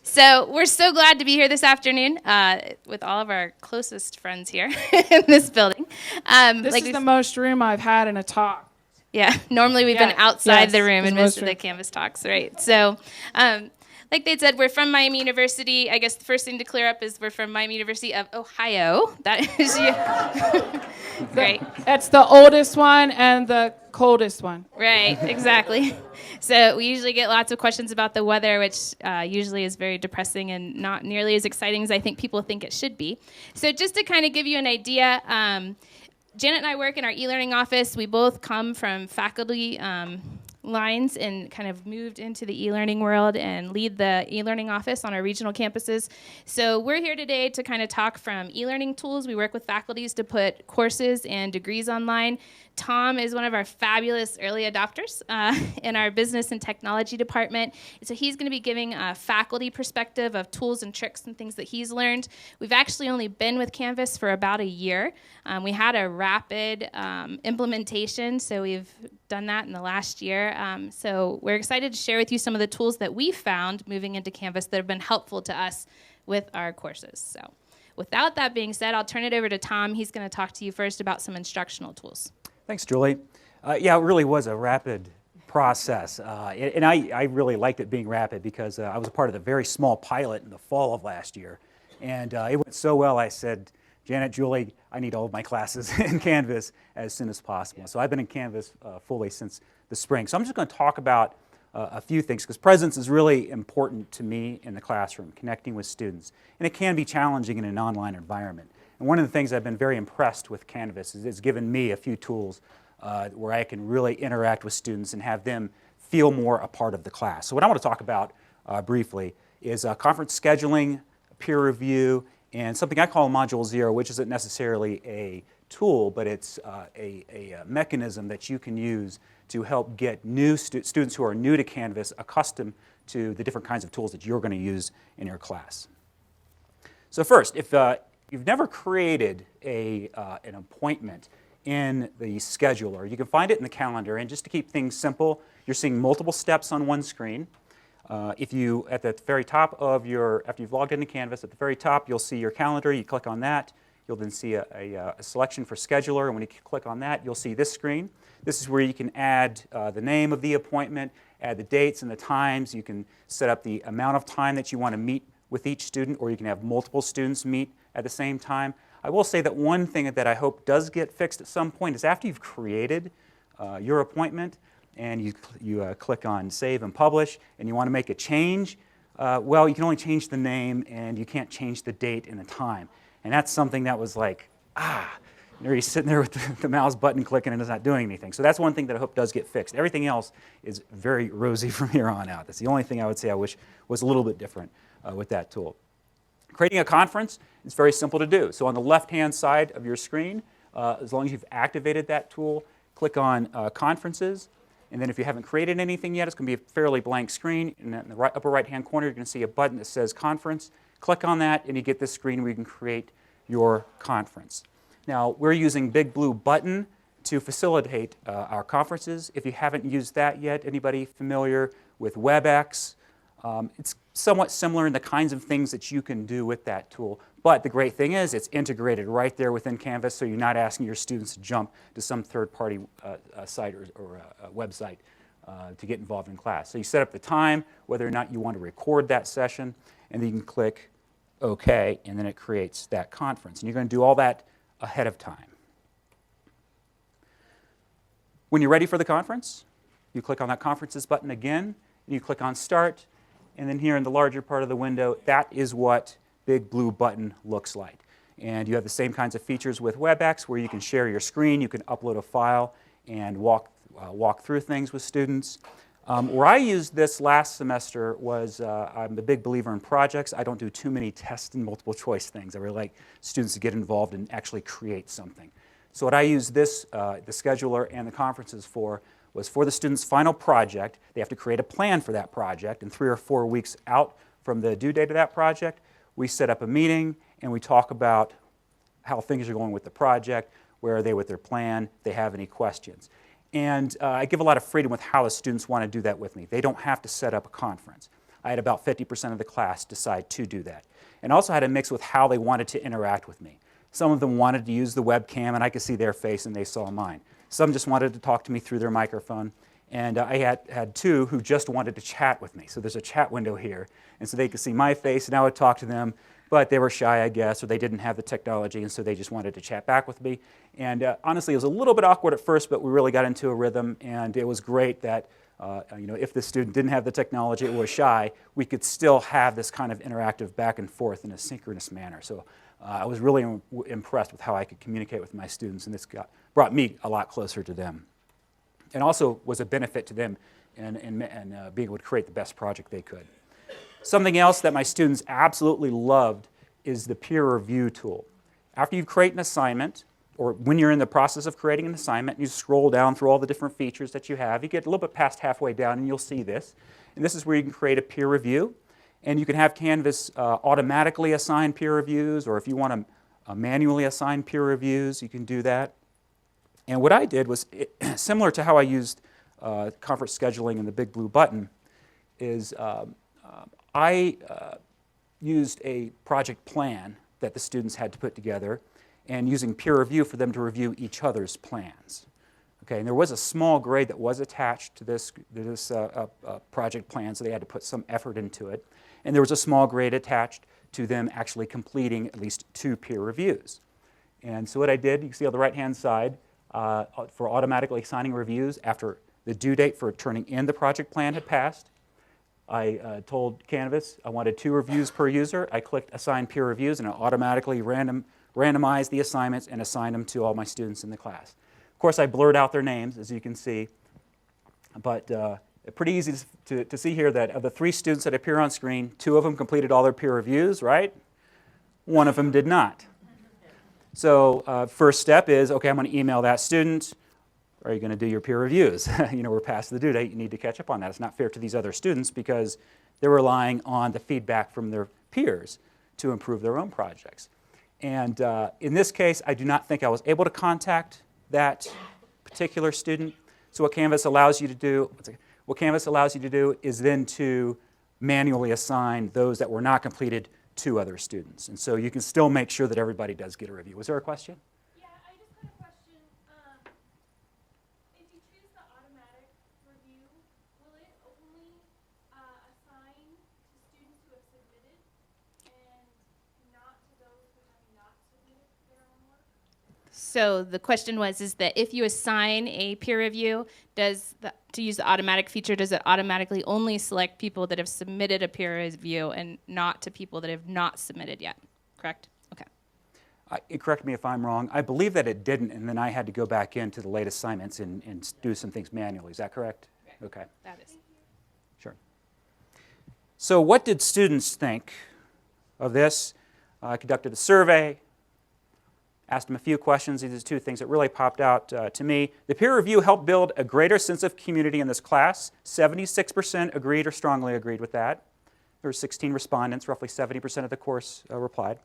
So we're so glad to be here this afternoon with all of our closest friends here in this building. This is the most room I've had in a talk. Yeah, normally we've been outside the room and most of the room. Canvas talks, right? So, like they said, we're from Miami University. I guess the first thing to clear up is we're from Miami University of Ohio. That is great. That's the oldest one and the coldest one. Right, exactly. So we usually get lots of questions about the weather, which usually is very depressing and not nearly as exciting as I think people think it should be. So just to kind of give you an idea, Janet and I work in our e-learning office. We both come from faculty lines and kind of moved into the e-learning world and lead the e-learning office on our regional campuses. So we're here today to kind of talk from e-learning tools. We work with faculties to put courses and degrees online. Tom is one of our fabulous early adopters in our business and technology department. So he's going to be giving a faculty perspective of tools and tricks and things that he's learned. We've actually only been with Canvas for about a year. We had a rapid implementation, so we've done that in the last year. So we're excited to share with you some of the tools that we found moving into Canvas that have been helpful to us with our courses. So without that being said, I'll turn it over to Tom. He's going to talk to you first about some instructional tools. Thanks, Julie. Yeah, it really was a rapid process. And I really liked it being rapid because I was a part of the very small pilot in the fall of last year. And it went so well, I said, Janet, Julie, I need all of my classes in Canvas as soon as possible. So I've been in Canvas fully since the spring. So I'm just going to talk about a few things because presence is really important to me in the classroom, connecting with students. And it can be challenging in an online environment. And one of the things I've been very impressed with Canvas is it's given me a few tools where I can really interact with students and have them feel more a part of the class. So what I want to talk about briefly is conference scheduling, peer review, and something I call Module 0, which isn't necessarily a tool, but it's a mechanism that you can use to help get new students who are new to Canvas accustomed to the different kinds of tools that you're going to use in your class. So first, if you've never created an appointment in the scheduler, you can find it in the calendar. And just to keep things simple, you're seeing multiple steps on one screen. If you, at the very top of after you've logged into Canvas, at the very top, you'll see your calendar. You click on that. You'll then see a selection for scheduler. And when you click on that, you'll see this screen. This is where you can add the name of the appointment, add the dates and the times. You can set up the amount of time that you want to meet with each student, or you can have multiple students meet at the same time. I will say that one thing that I hope does get fixed at some point is after you've created your appointment and you click on Save and Publish and you want to make a change, well, you can only change the name and you can't change the date and the time. And that's something that was like, you're sitting there with the mouse button clicking and it's not doing anything. So that's one thing that I hope does get fixed. Everything else is very rosy from here on out. That's the only thing I would say I wish was a little bit different with that tool. Creating a conference is very simple to do. So on the left-hand side of your screen, as long as you've activated that tool, click on Conferences. And then if you haven't created anything yet, it's going to be a fairly blank screen. And in the upper right-hand corner, you're going to see a button that says Conference. Click on that, and you get this screen where you can create your conference. Now, we're using Big Blue Button to facilitate our conferences. If you haven't used that yet, anybody familiar with WebEx? It's somewhat similar in the kinds of things that you can do with that tool. But the great thing is it's integrated right there within Canvas, so you're not asking your students to jump to some third-party site or website to get involved in class. So you set up the time, whether or not you want to record that session, and then you can click OK, and then it creates that conference. And you're going to do all that ahead of time. When you're ready for the conference, you click on that Conferences button again, and you click on Start. And then here in the larger part of the window, that is what Big Blue Button looks like. And you have the same kinds of features with WebEx where you can share your screen, you can upload a file, and walk through things with students. Where I used this last semester was, I'm a big believer in projects. I don't do too many test and multiple choice things. I really like students to get involved and actually create something. So what I used this, the scheduler and the conferences for, was for the student's final project. They have to create a plan for that project, and 3 or 4 weeks out from the due date of that project, we set up a meeting and we talk about how things are going with the project, where are they with their plan, if they have any questions. And I give a lot of freedom with how the students want to do that with me. They don't have to set up a conference. I had about 50% of the class decide to do that. And also had a mix with how they wanted to interact with me. Some of them wanted to use the webcam, and I could see their face and they saw mine. Some just wanted to talk to me through their microphone. And I had two who just wanted to chat with me. So there's a chat window here. And so they could see my face, and I would talk to them. But they were shy, I guess, or they didn't have the technology, and so they just wanted to chat back with me. And honestly, it was a little bit awkward at first, but we really got into a rhythm. And it was great that if the student didn't have the technology or was shy, we could still have this kind of interactive back and forth in a synchronous manner. So I was really impressed with how I could communicate with my students, and this brought me a lot closer to them. And also was a benefit to them in being able to create the best project they could. Something else that my students absolutely loved is the peer review tool. After you create an assignment, or when you're in the process of creating an assignment, you scroll down through all the different features that you have. You get a little bit past halfway down and you'll see this. And this is where you can create a peer review. And you can have Canvas automatically assign peer reviews, or if you want to manually assign peer reviews, you can do that. And what I did was, similar to how I used conference scheduling and the big blue button, is I used a project plan that the students had to put together, and using peer review for them to review each other's plans. Okay, and there was a small grade that was attached to this project plan, so they had to put some effort into it. And there was a small grade attached to them actually completing at least 2 peer reviews. And so what I did, you can see on the right-hand side, for automatically assigning reviews after the due date for turning in the project plan had passed, I told Canvas I wanted 2 reviews per user. I clicked Assign Peer Reviews, and it automatically randomized the assignments and assigned them to all my students in the class. Of course, I blurred out their names, as you can see, but pretty easy to see here that of the 3 students that appear on screen, 2 of them completed all their peer reviews, right? 1 of them did not. So first step is, okay, I'm going to email that student. Are you going to do your peer reviews? We're past the due date. You need to catch up on that. It's not fair to these other students because they're relying on the feedback from their peers to improve their own projects. And in this case, I do not think I was able to contact that particular student. So what Canvas allows you to do, is then to manually assign those that were not completed to other students. And so you can still make sure that everybody does get a review. Was there a question? Yeah, I just had a question. If you choose the automatic review, will it only assign to students who have submitted and not to those who have not submitted their own work? So the question was, is that if you assign a peer review, to use the automatic feature, does it automatically only select people that have submitted a peer review and not to people that have not submitted yet? Correct? Okay. Correct me if I'm wrong. I believe that it didn't, and then I had to go back into the late assignments and do some things manually. Is that correct? Okay. That is. Sure. So what did students think of this? I conducted a survey, asked them a few questions. These are 2 things that really popped out to me. The peer review helped build a greater sense of community in this class. 76% agreed or strongly agreed with that. There were 16 respondents, roughly 70% of the course replied.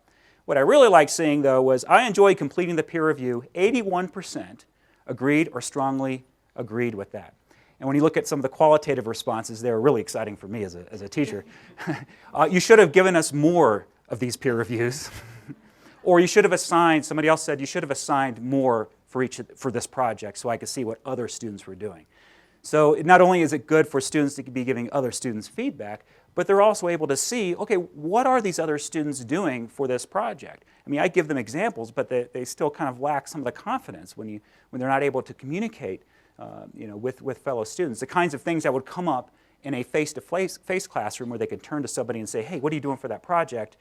What I really liked seeing, though, was I enjoyed completing the peer review. 81% agreed or strongly agreed with that. And when you look at some of the qualitative responses, they were really exciting for me as a teacher. You should have given us more of these peer reviews. Or you should have assigned, somebody else said, you should have assigned more for this project so I could see what other students were doing. So not only is it good for students to be giving other students feedback, but they're also able to see, okay, what are these other students doing for this project? I mean, I give them examples, but they still kind of lack some of the confidence when they're not able to communicate with fellow students. The kinds of things that would come up in a face-to-face classroom where they could turn to somebody and say, hey, what are you doing for that project?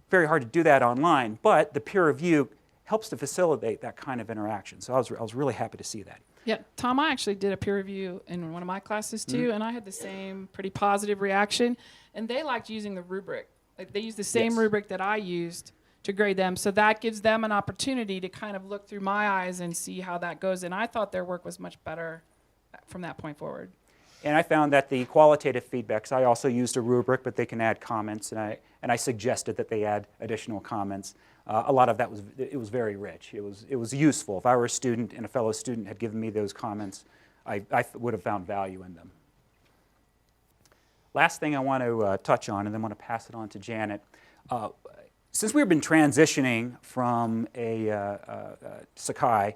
Very hard to do that online, but the peer review helps to facilitate that kind of interaction. So I was really happy to see that. Yeah, Tom, I actually did a peer review in one of my classes too, and I had the same pretty positive reaction. And they liked using the rubric. Like they used the same rubric that I used to grade them. So that gives them an opportunity to kind of look through my eyes and see how that goes. And I thought their work was much better from that point forward. And I found that the qualitative feedbacks, I also used a rubric, but they can add comments, and I suggested that they add additional comments. a lot of that was very rich. It was useful. If I were a student and a fellow student had given me those comments, I would have found value in them. Last thing I want to touch on, and then want to pass it on to Janet. Since we've been transitioning from a Sakai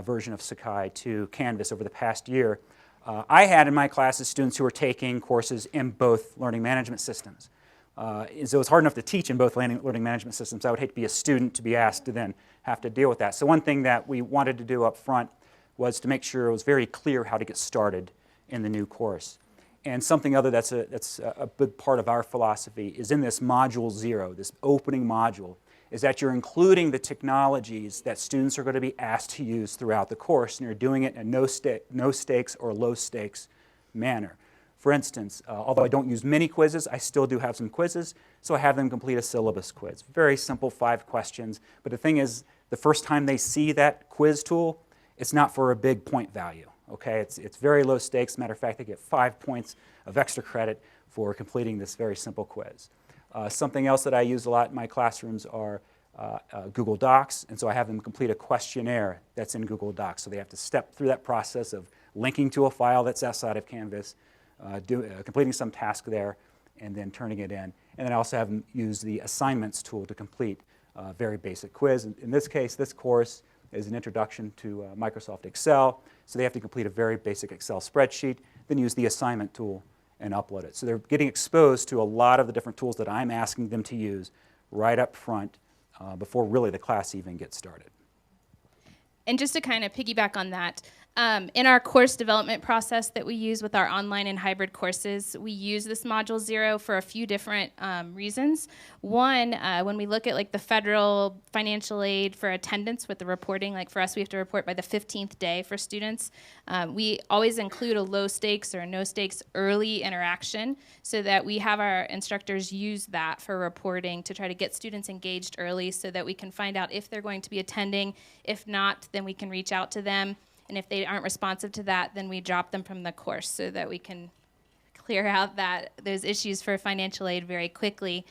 version of Sakai to Canvas over the past year, I had in my classes students who were taking courses in both learning management systems. So it's hard enough to teach in both learning management systems. I would hate to be a student to be asked to then have to deal with that. So one thing that we wanted to do up front was to make sure it was very clear how to get started in the new course. And something other that's a big part of our philosophy is in this Module 0, this opening module, is that you're including the technologies that students are going to be asked to use throughout the course, and you're doing it in a no stakes or low stakes manner. For instance, although I don't use many quizzes, I still do have some quizzes, so I have them complete a syllabus quiz. Very simple, 5 questions, but the thing is, the first time they see that quiz tool, it's not for a big point value. Okay, it's very low stakes. Matter of fact, they get 5 points of extra credit for completing this very simple quiz. Something else that I use a lot in my classrooms are Google Docs, and so I have them complete a questionnaire that's in Google Docs. So they have to step through that process of linking to a file that's outside of Canvas, completing some task there, and then turning it in. And then I also have them use the assignments tool to complete a very basic quiz. In this case, this course is an introduction to Microsoft Excel. So they have to complete a very basic Excel spreadsheet, then use the assignment tool and upload it. So they're getting exposed to a lot of the different tools that I'm asking them to use right up front before really the class even gets started. And just to kind of piggyback on that, in our course development process that we use with our online and hybrid courses, we use this Module 0 for a few different reasons. One, when we look at like the federal financial aid for attendance with the reporting, like for us, we have to report by the 15th day for students. We always include a low stakes or no stakes early interaction so that we have our instructors use that for reporting to try to get students engaged early so that we can find out if they're going to be attending. If not, then we can reach out to them. And if they aren't responsive to that, then we drop them from the course so that we can clear out those issues for financial aid very quickly.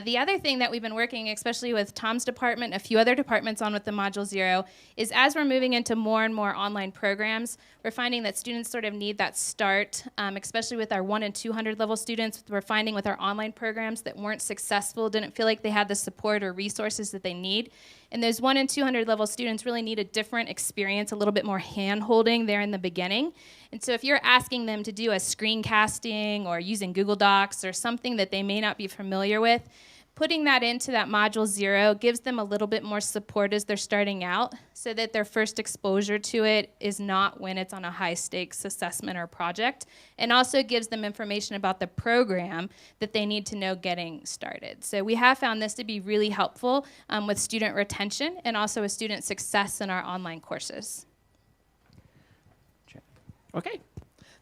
The other thing that we've been working, especially with Tom's department, a few other departments on with the Module 0, is as we're moving into more and more online programs, we're finding that students sort of need that start, especially with our 1 and 200 level students. We're finding with our online programs that weren't successful, didn't feel like they had the support or resources that they need. And those 1 and 200 level students really need a different experience, a little bit more hand-holding there in the beginning. And so if you're asking them to do a screencasting or using Google Docs or something that they may not be familiar with, putting that into that Module 0 gives them a little bit more support as they're starting out so that their first exposure to it is not when it's on a high-stakes assessment or project, and also gives them information about the program that they need to know getting started. So we have found this to be really helpful with student retention and also with student success in our online courses. Okay,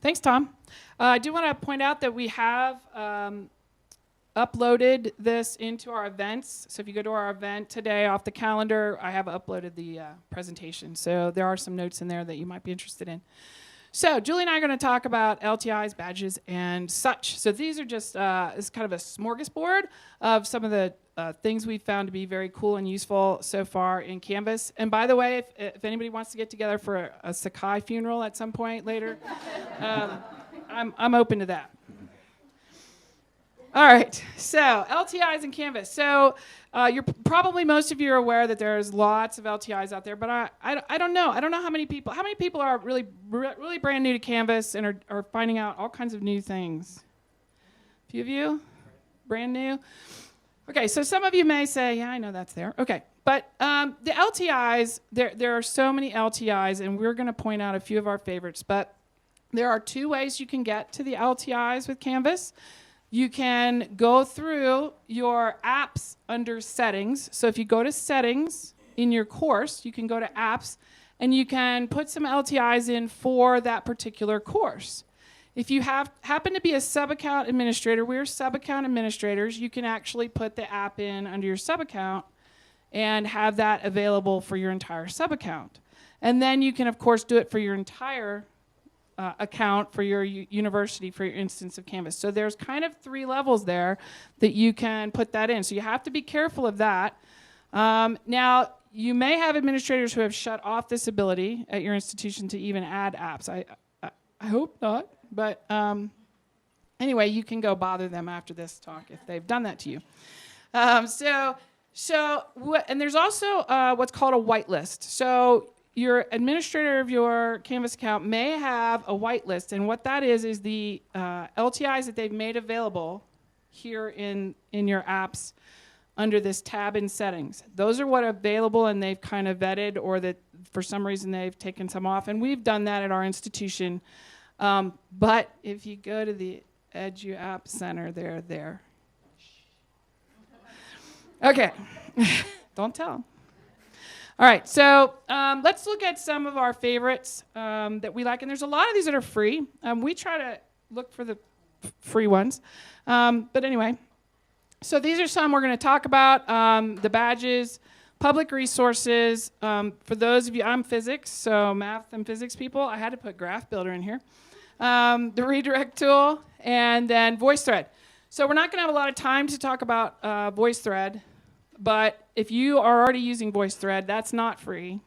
thanks, Tom. I do want to point out that we have uploaded this into our events. So if you go to our event today off the calendar, I have uploaded the presentation. So there are some notes in there that you might be interested in. So Julie and I are going to talk about LTIs, badges, and such. So these are just it's kind of a smorgasbord of some of the things we've found to be very cool and useful so far in Canvas. And by the way, if anybody wants to get together for a Sakai funeral at some point later, I'm open to that. All right, so LTIs in Canvas. So most of you are aware that there's lots of LTIs out there, but I don't know. I don't know how many people are really brand new to Canvas and are finding out all kinds of new things. A few of you? Brand new? Okay, so some of you may say, yeah, I know that's there. Okay, but the LTIs, there are so many LTIs, and we're going to point out a few of our favorites, but there are 2 ways you can get to the LTIs with Canvas. You can go through your apps under settings. So if you go to settings in your course, you can go to apps and you can put some LTIs in for that particular course. If you happen to be a sub-account administrator, we're sub-account administrators, you can actually put the app in under your sub-account and have that available for your entire sub-account. And then you can, of course, do it for your entire account for your university, for your instance of Canvas. So there's kind of 3 levels there that you can put that in. So you have to be careful of that. Now, you may have administrators who have shut off this ability at your institution to even add apps. I hope not, but anyway, you can go bother them after this talk if they've done that to you. And there's also what's called a whitelist. So your administrator of your Canvas account may have a whitelist, and what that is the LTIs that they've made available here in your apps under this tab in settings. Those are what are available and they've kind of vetted, or that for some reason they've taken some off, and we've done that at our institution. But if you go to the Edu App Center, they're there. Okay, don't tell. All right, so let's look at some of our favorites that we like, and there's a lot of these that are free. We try to look for the free ones, but anyway. So these are some we're going to talk about, the badges, public resources. For those of you, I'm physics, so math and physics people, I had to put Graph Builder in here. The redirect tool, and then VoiceThread. So we're not going to have a lot of time to talk about VoiceThread, but if you are already using VoiceThread, that's not free.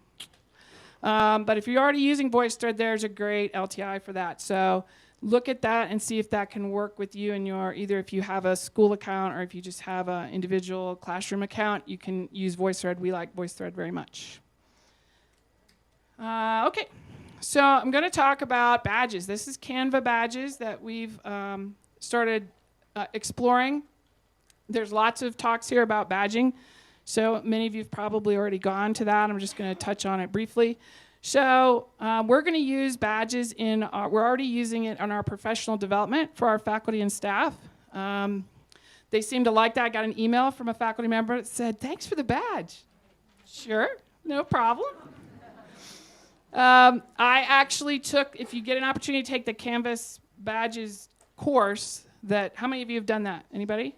But if you're already using VoiceThread, there's a great LTI for that. So look at that and see if that can work with you and your, either if you have a school account or if you just have an individual classroom account, you can use VoiceThread. We like VoiceThread very much. Okay, so I'm going to talk about badges. This is Canva badges that we've started exploring. There's lots of talks here about badging. So many of you have probably already gone to that. I'm just going to touch on it briefly. So we're going to use badges we're already using it on our professional development for our faculty and staff. They seem to like that. I got an email from a faculty member that said, "Thanks for the badge." Sure, no problem. I actually took, if you get an opportunity to take the Canvas badges course, how many of you have done that? Anybody?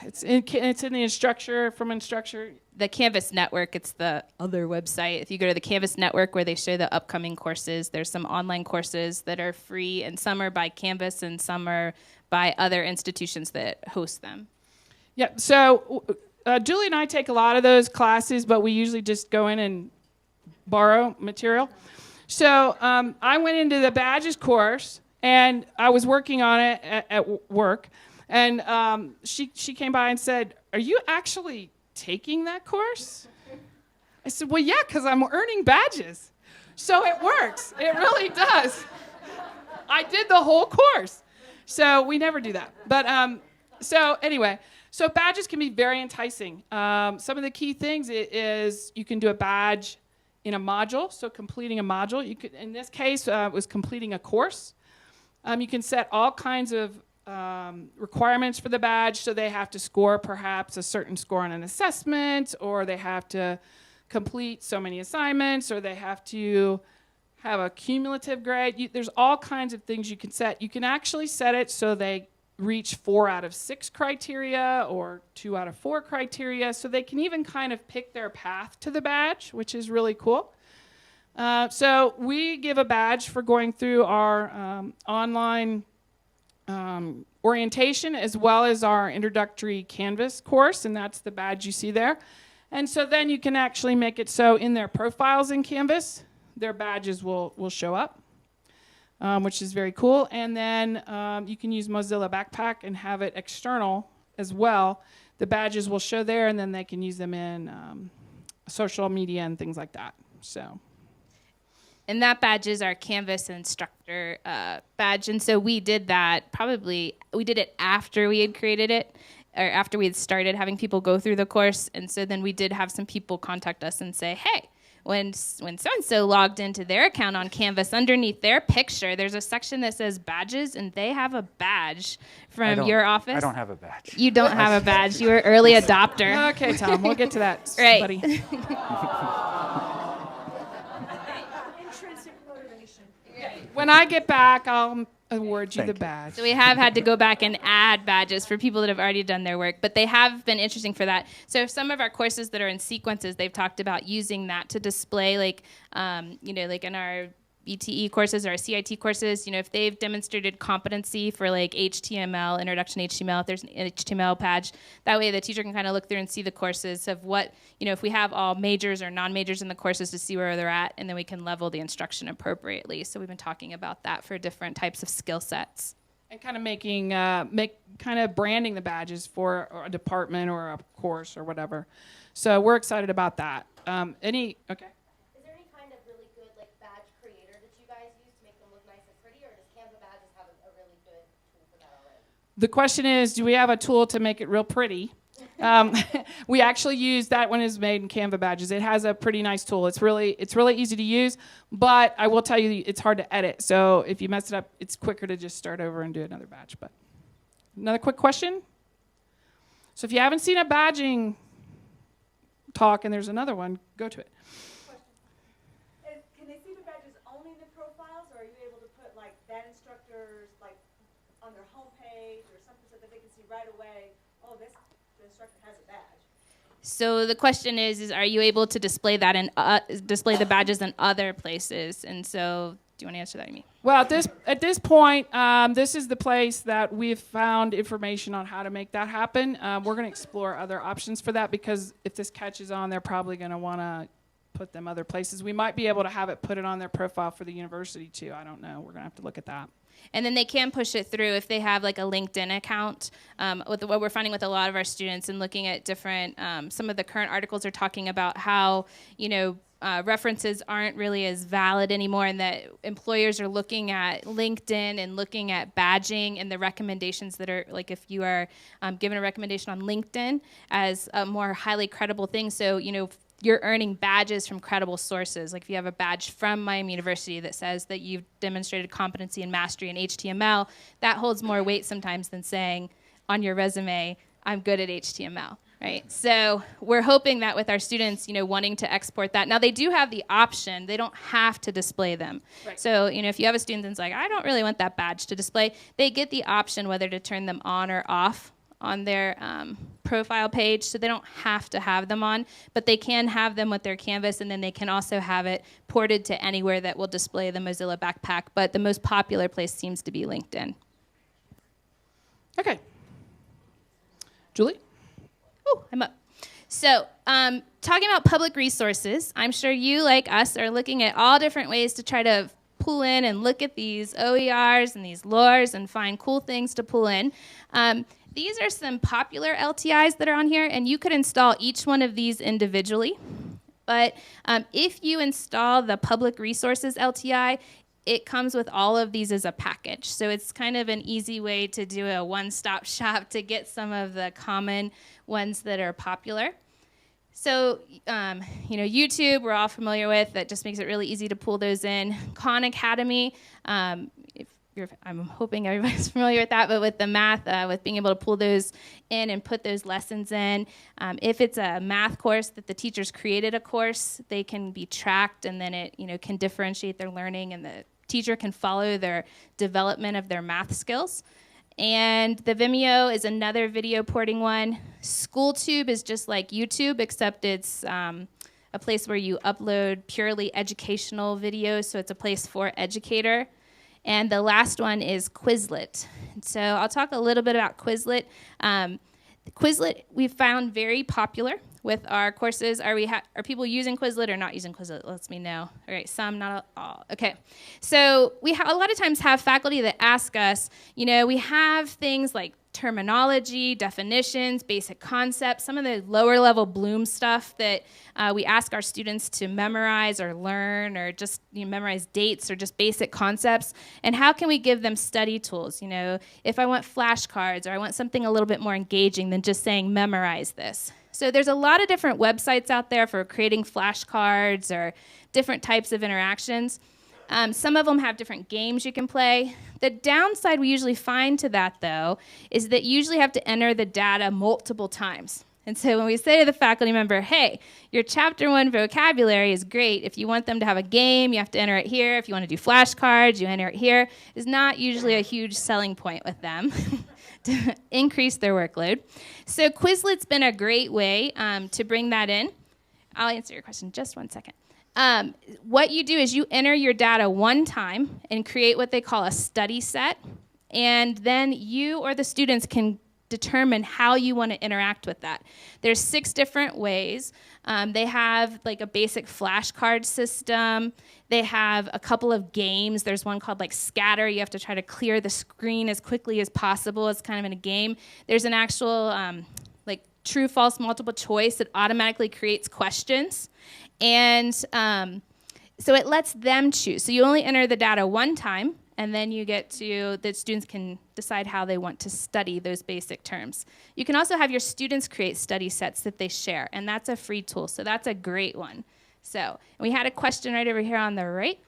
It's in the Instructure, from Instructure. The Canvas Network, it's the other website. If you go to the Canvas Network where they show the upcoming courses, there's some online courses that are free, and some are by Canvas and some are by other institutions that host them. Yeah, so Julie and I take a lot of those classes, but we usually just go in and borrow material. So I went into the badges course, and I was working on it at work. And she came by and said, "Are you actually taking that course?" I said, "Well, yeah, because I'm earning badges." So it works. It really does. I did the whole course. So we never do that. But so anyway, so badges can be very enticing. Some of the key things is you can do a badge in a module. So completing a module. You could, in this case, it was completing a course. You can set all kinds of requirements for the badge, so they have to score perhaps a certain score on an assessment, or they have to complete so many assignments, or they have to have a cumulative grade. There's all kinds of things you can set. You can actually set it so they reach 4 out of 6 criteria or 2 out of 4 criteria, so they can even kind of pick their path to the badge, which is really cool. So we give a badge for going through our online orientation, as well as our introductory Canvas course, and that's the badge you see there. And so then you can actually make it so in their profiles in Canvas, their badges will show up, which is very cool. And then you can use Mozilla Backpack and have it external as well. The badges will show there, and then they can use them in social media and things like that. So. And that badge is our Canvas instructor badge. And so we did that we did it after we had created it, or after we had started having people go through the course. And so then we did have some people contact us and say, "Hey, when so-and-so logged into their account on Canvas, underneath their picture, there's a section that says badges, and they have a badge from your office." I don't have a badge. You don't have a badge. You were early adopter. Okay, Tom, we'll get to that, right. buddy. When I get back, I'll award you the badge. So we have had to go back and add badges for people that have already done their work, but they have been interesting for that. So some of our courses that are in sequences, they've talked about using that to display, like in our BTE courses or our CIT courses, if they've demonstrated competency for like HTML, introduction to HTML, if there's an HTML badge, that way the teacher can kind of look through and see the courses of what, if we have all majors or non-majors in the courses to see where they're at, and then we can level the instruction appropriately. So we've been talking about that for different types of skill sets. And kind of branding the badges for a department or a course or whatever. So we're excited about that. Okay. Is there any kind of really good badge creator that you guys use to make them look nice and pretty, or does Canva badges have a really good tool for that already? The question is, do we have a tool to make it real pretty? We actually use that one is made in Canva badges. It has a pretty nice tool. It's really easy to use, but I will tell you it's hard to edit. So if you mess it up, it's quicker to just start over and do another badge. But another quick question. So if you haven't seen a badging talk and there's another one, go to it. Can they see the badges only in the profiles, or are you able to put that instructor's on their homepage or something so that they can see right away, oh, the instructor has a badge? So the question is are you able to display that and display the badges in other places? And so, do you want to answer that, Amy? Well, at this point, this is the place that we've found information on how to make that happen. We're going to explore other options for that, because if this catches on, they're probably going to want to put them other places. We might be able to have it put it on their profile for the university too. I don't know. We're going to have to look at that. And then they can push it through if they have a LinkedIn account. What we're finding with a lot of our students and looking at different, some of the current articles are talking about how, references aren't really as valid anymore, and that employers are looking at LinkedIn and looking at badging and the recommendations that are, if you are given a recommendation on LinkedIn as a more highly credible thing. So, you're earning badges from credible sources. If you have a badge from Miami University that says that you've demonstrated competency and mastery in HTML, that holds more weight sometimes than saying on your resume, I'm good at HTML, right? So we're hoping that with our students, wanting to export that. Now, they do have the option. They don't have to display them. Right. So, if you have a student that's I don't really want that badge to display, they get the option whether to turn them on or off on their profile page, so they don't have to have them on, but they can have them with their Canvas, and then they can also have it ported to anywhere that will display the Mozilla Backpack, but the most popular place seems to be LinkedIn. Okay. Julie? Oh, I'm up. So, talking about public resources, I'm sure you, like us, are looking at all different ways to try to pull in and look at these OERs and these LORs and find cool things to pull in. These are some popular LTIs that are on here, and you could install each one of these individually. But if you install the public resources LTI, it comes with all of these as a package. So it's kind of an easy way to do a one-stop shop to get some of the common ones that are popular. So, YouTube, we're all familiar with. That just makes it really easy to pull those in. Khan Academy, I'm hoping everybody's familiar with that, but with the math, with being able to pull those in and put those lessons in. If it's a math course that the teachers created a course, they can be tracked, and then it can differentiate their learning, and the teacher can follow their development of their math skills. And the Vimeo is another video porting one. SchoolTube is just like YouTube, except it's a place where you upload purely educational videos, so it's a place for educator. And the last one is Quizlet. So I'll talk a little bit about Quizlet. Quizlet we've found very popular with our courses. Are people using Quizlet or not using Quizlet? Let me know. All right, some, not all. Okay. So we a lot of times have faculty that ask us, we have things like terminology, definitions, basic concepts, some of the lower level Bloom stuff that we ask our students to memorize or learn, or just memorize dates or just basic concepts. And how can we give them study tools? If I want flashcards or I want something a little bit more engaging than just saying memorize this. So there's a lot of different websites out there for creating flashcards or different types of interactions. Some of them have different games you can play. The downside we usually find to that, though, is that you usually have to enter the data multiple times. And so when we say to the faculty member, hey, your Chapter 1 vocabulary is great. If you want them to have a game, you have to enter it here. If you want to do flashcards, you enter it here. It's not usually a huge selling point with them to increase their workload. So Quizlet's been a great way to bring that in. I'll answer your question just one second. What you do is you enter your data one time and create what they call a study set, and then you or the students can determine how you want to interact with that. There's 6 different ways. They have like a basic flashcard system. They have a couple of games. There's one called like Scatter. You have to try to clear the screen as quickly as possible. It's kind of in a game. There's an actual like true, false, multiple choice that automatically creates questions. And so it lets them choose. So you only enter the data one time, and then you get to, the students can decide how they want to study those basic terms. You can also have your students create study sets that they share, and that's a free tool, so that's a great one. So we had a question right over here on the right.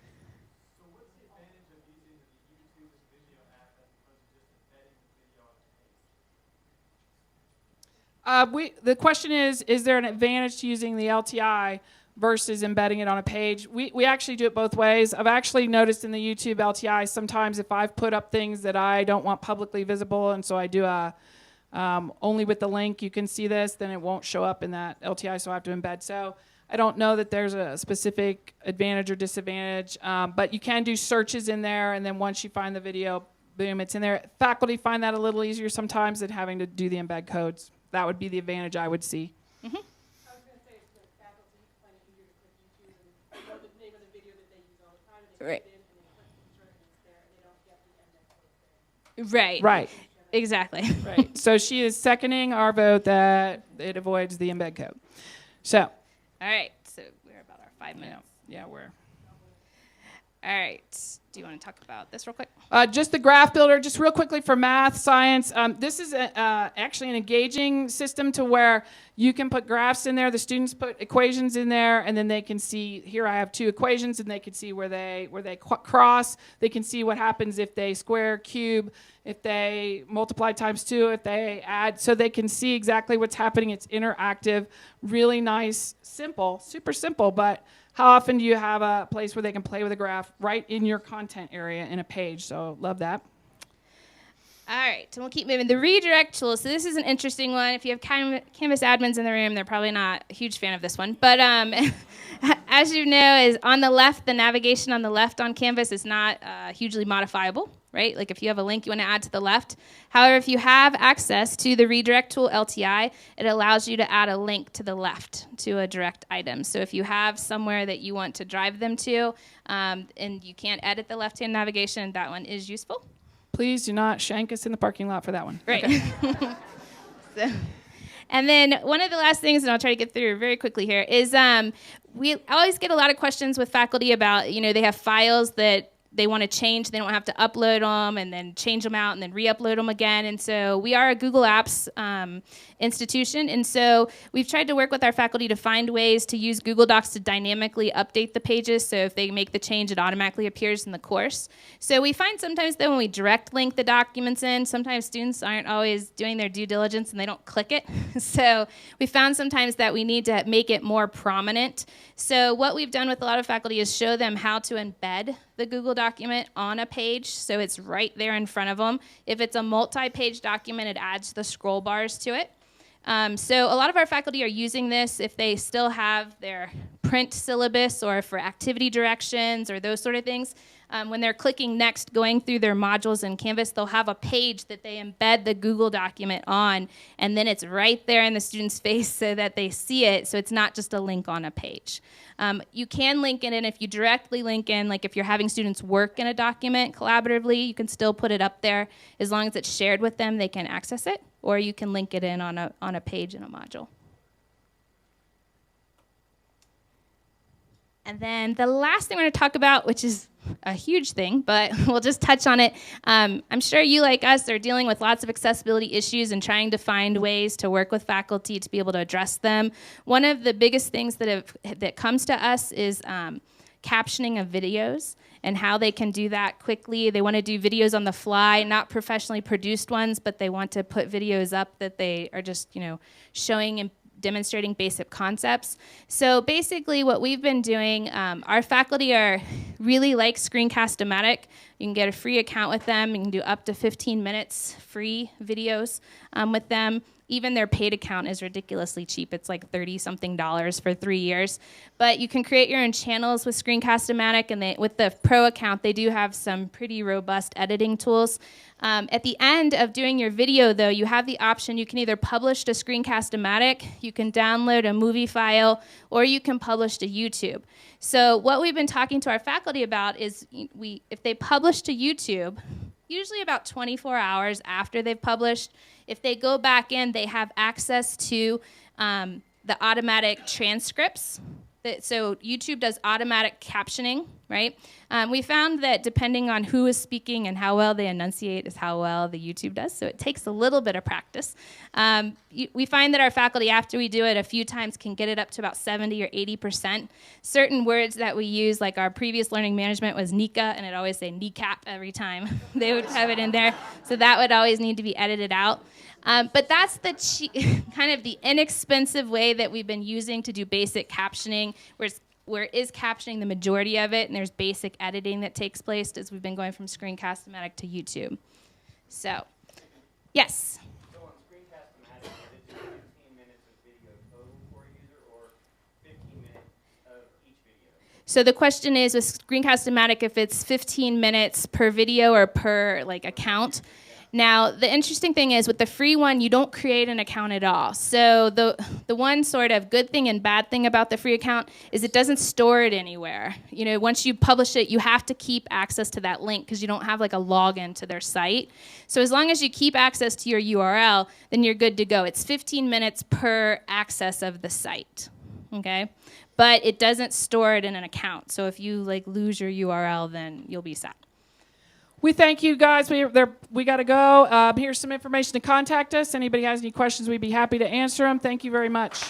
So what's the advantage of using the YouTube video app as opposed to just embedding the video on the page? The question is there an advantage to using the LTI versus embedding it on a page? We actually do it both ways. I've actually noticed in the YouTube LTI, sometimes if I've put up things that I don't want publicly visible, and so I do a only with the link you can see this, then it won't show up in that LTI, so I have to embed. So I don't know that there's a specific advantage or disadvantage, but you can do searches in there, and then once you find the video, boom, it's in there. Faculty find that a little easier sometimes than having to do the embed codes. That would be the advantage I would see. Mm-hmm. I was going to say, it's the faculty find it easier to click YouTube and know the name of the video that they use all the time, and they Right. click it in and they click insert and it's there, and they don't get the embed code there. Right. Right. Exactly. Right. So she is seconding our vote that it avoids the embed code. So, All right, so we're about our 5 minutes. yeah, we're. All right, do you want to talk about this real quick? Just the graph builder, just real quickly for math, science. This is actually an engaging system to where you can put graphs in there, the students put equations in there, and then they can see, here I have 2 equations, and they can see where they cross. They can see what happens if they square, cube, if they multiply times 2, if they add, so they can see exactly what's happening. It's interactive, really nice, simple, super simple, but how often do you have a place where they can play with a graph right in your content area in a page? So love that. All right, so we'll keep moving. The redirect tool. So this is an interesting one. If you have Canvas admins in the room, they're probably not a huge fan of this one. But as you know, is on the left, the navigation on the left on Canvas is not hugely modifiable, right? Like if you have a link you want to add to the left. However, if you have access to the redirect tool LTI, it allows you to add a link to the left to a direct item. So if you have somewhere that you want to drive them to and you can't edit the left-hand navigation, that one is useful. Please do not shank us in the parking lot for that one. Right. Okay. So, and then one of the last things, and I'll try to get through very quickly here, is we always get a lot of questions with faculty about, they have files that they want to change. They don't have to upload them and then change them out and then re-upload them again. And so we are a Google Apps institution. And so we've tried to work with our faculty to find ways to use Google Docs to dynamically update the pages. So if they make the change, it automatically appears in the course. So we find sometimes that when we direct link the documents in, sometimes students aren't always doing their due diligence and they don't click it. So we found sometimes that we need to make it more prominent. So what we've done with a lot of faculty is show them how to embed the Google document on a page, so it's right there in front of them. If it's a multi-page document, it adds the scroll bars to it. So a lot of our faculty are using this if they still have their print syllabus or for activity directions or those sort of things. When they're clicking next, going through their modules in Canvas, they'll have a page that they embed the Google document on, and then it's right there in the student's face so that they see it, so it's not just a link on a page. You can link it in if you directly link in, like if you're having students work in a document collaboratively, you can still put it up there. As long as it's shared with them, they can access it, or you can link it in on a page in a module. And then the last thing we're going to talk about, which is a huge thing, but we'll just touch on it. I'm sure you, like us, are dealing with lots of accessibility issues and trying to find ways to work with faculty to be able to address them. One of the biggest things that comes to us is captioning of videos and how they can do that quickly. They want to do videos on the fly, not professionally produced ones, but they want to put videos up that they are just, showing and demonstrating basic concepts. So basically what we've been doing, our faculty really like Screencast-O-Matic. You can get a free account with them. You can do up to 15 minutes free videos with them. Even their paid account is ridiculously cheap. It's like $30-something for 3 years. But you can create your own channels with Screencast-O-Matic, and with the Pro account, they do have some pretty robust editing tools. At the end of doing your video, though, you have the option. You can either publish to Screencast-O-Matic, you can download a movie file, or you can publish to YouTube. So what we've been talking to our faculty about is if they publish to YouTube, usually about 24 hours after they've published, if they go back in, they have access to the automatic transcripts. So YouTube does automatic captioning, right? We found that depending on who is speaking and how well they enunciate is how well the YouTube does, so it takes a little bit of practice. We find that our faculty, after we do it a few times, can get it up to about 70 or 80%. Certain words that we use, like our previous learning management was NECA, and it always say kneecap every time they would have it in there, so that would always need to be edited out. But that's the kind of the inexpensive way that we've been using to do basic captioning, where it is captioning the majority of it, and there's basic editing that takes place as we've been going from Screencast-O-Matic to YouTube. So, yes? So on Screencast-O-Matic, is it just 15 minutes of video total for a user, or 15 minutes of each video? So the question is, with Screencast-O-Matic, if it's 15 minutes per video or per account. Now, the interesting thing is, with the free one, you don't create an account at all. So the one sort of good thing and bad thing about the free account is it doesn't store it anywhere. Once you publish it, you have to keep access to that link because you don't have a login to their site. So as long as you keep access to your URL, then you're good to go. It's 15 minutes per access of the site, okay? But it doesn't store it in an account. So if you lose your URL, then you'll be sad. We thank you guys. We got to go. Here's some information to contact us. Anybody has any questions, we'd be happy to answer them. Thank you very much.